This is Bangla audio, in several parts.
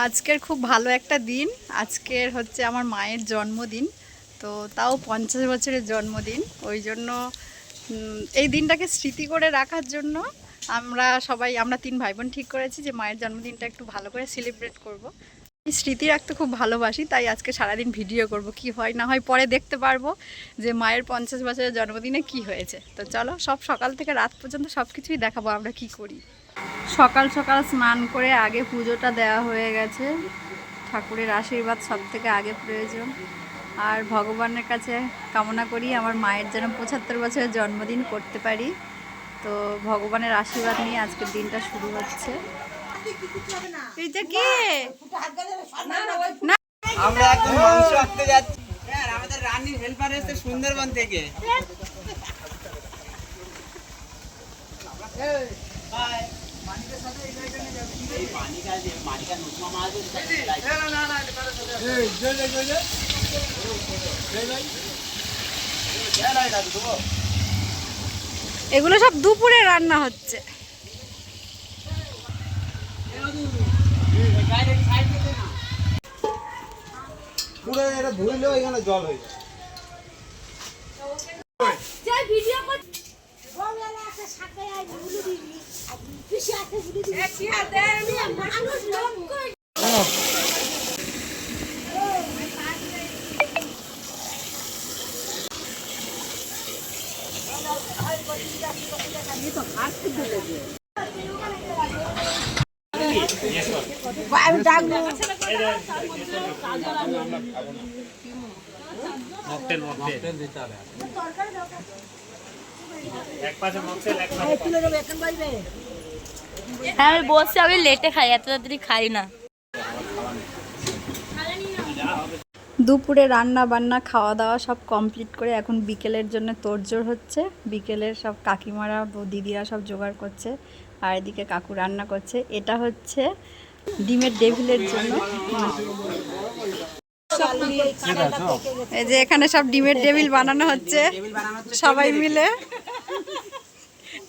আজকের খুব ভালো একটা দিন। আজকের হচ্ছে আমার মায়ের জন্মদিন, তো তাও 50 বছরের জন্মদিন। ওই জন্য এই দিনটাকে স্মৃতি করে রাখার জন্য আমরা 3 ভাই বোন ঠিক করেছি যে মায়ের জন্মদিনটা একটু ভালো করে সেলিব্রেট করব। স্মৃতি রাখতে খুব ভালোবাসি, তাই আজকে সারাদিন ভিডিও করব। কি হয় না হয় পরে দেখতে পারবো যে মায়ের 50 বছরের জন্মদিনে কি হয়েছে। তো চলো, সকাল থেকে রাত পর্যন্ত সব কিছুই দেখাবো আমরা কি করি। সকাল সকাল স্নান করে আগে পুজোটা দেওয়া হয়ে গেছে। ঠাকুরের আশীর্বাদ সব থেকে আগে প্রয়োজন। আর ভগবানের কাছে কামনা করি আমার মায়ের যেন 75 বছরের জন্মদিন করতে পারি। তো ভগবানের আশীর্বাদ নিয়ে আজকের দিনটা শুরু হচ্ছে। এটা কি না, আমরা একদম মাংস আনতে যাচ্ছি। স্যার, আমাদের রান্নির হেল্পার এসেছে সুন্দরবন থেকে। এগুলো সব দুপুরে রান্না হচ্ছে। পুরো এটা ধুইলেও এখানে জল হয়ে যায়। হ্যাঁ আমি বলছি, আমি লেটে খাই, এত তাড়াতাড়ি খাই না। দুপুরে রান্না বান্না খাওয়া দাওয়া সব কমপ্লিট করে এখন বিকেলের জন্য তোড়জোড় হচ্ছে। বিকেলের সব কাকিমারা দিদিরা সব জোগাড় করছে, আর এদিকে কাকু রান্না করছে। এটা হচ্ছে ডিমের ডেভিলের জন্য। এই যে এখানে সব ডিমের ডেভিল বানানো হচ্ছে সবাই মিলে।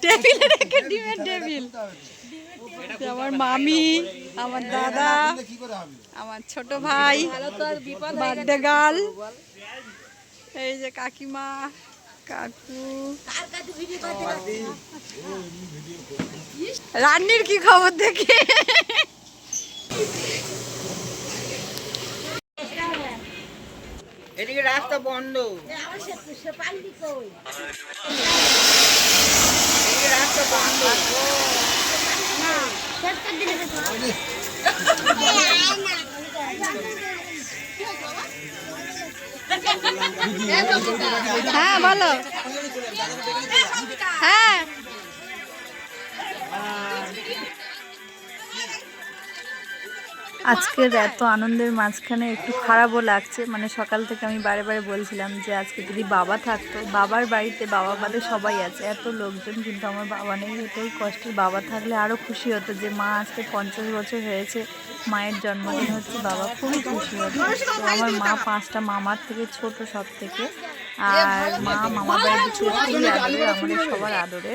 টেবিলে রেখে ডিমের ডেভিল। আমার মামি, আমার দাদা, আমার ছোট ভাই, বার্থডে গার্ল, এই যে কাকিমা, কাকু। রান্নির কি খবর দেখি? এদিকে রাস্তা বন্ধ। এদিকে রাস্তা বন্ধ। হ্যাঁ বলো। হ্যাঁ আজকের এত আনন্দের মাঝখানে একটু খারাপও লাগছে। মানে সকাল থেকে আমি বারে বারে বলছিলাম যে আজকে যদি বাবা থাকতো, বাবার বাড়িতে বাবা বাদে সবাই আছে, এত লোকজন, কিন্তু আমার বাবা নেই। এটাই কষ্টের। বাবা থাকলে আরও খুশি হতো যে মা আজকে 50 বছর হয়েছে, মায়ের জন্মদিন হচ্ছে, বাবা খুবই খুশি হতো। তো আমার মা 5টা মামার থেকে ছোট সব থেকে, আর মা মামা বাড়ির দিকে খুবই আদরে, আমাদের সবার আদরে।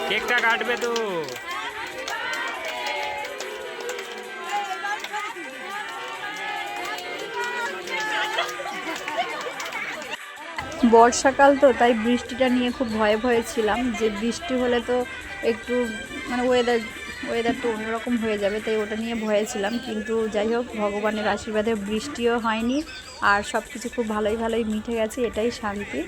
কেকটা কাটবে তো। বর্ষাকাল তো, তাই বৃষ্টিটা নিয়ে খুব ভয়ে ভয়ে ছিলাম যে বৃষ্টি হলে তো একটু মানে ওয়েদারটা অন্যরকম হয়ে যাবে, তাই ওটা নিয়ে ভয়ে ছিলাম। কিন্তু যাই হোক, ভগবানের আশীর্বাদে বৃষ্টিও হয়নি, আর সব কিছু খুব ভালোই মিটে গেছে, এটাই শান্তি।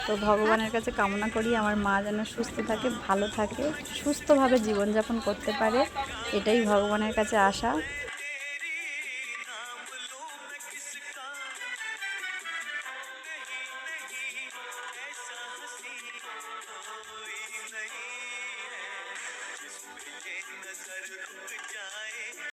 তো ভগবানের কাছে কামনা করি আমার মা যেন সুস্থ থাকে, ভালো থাকে, সুস্থভাবে জীবনযাপন করতে পারে, এটাই ভগবানের কাছে আশা।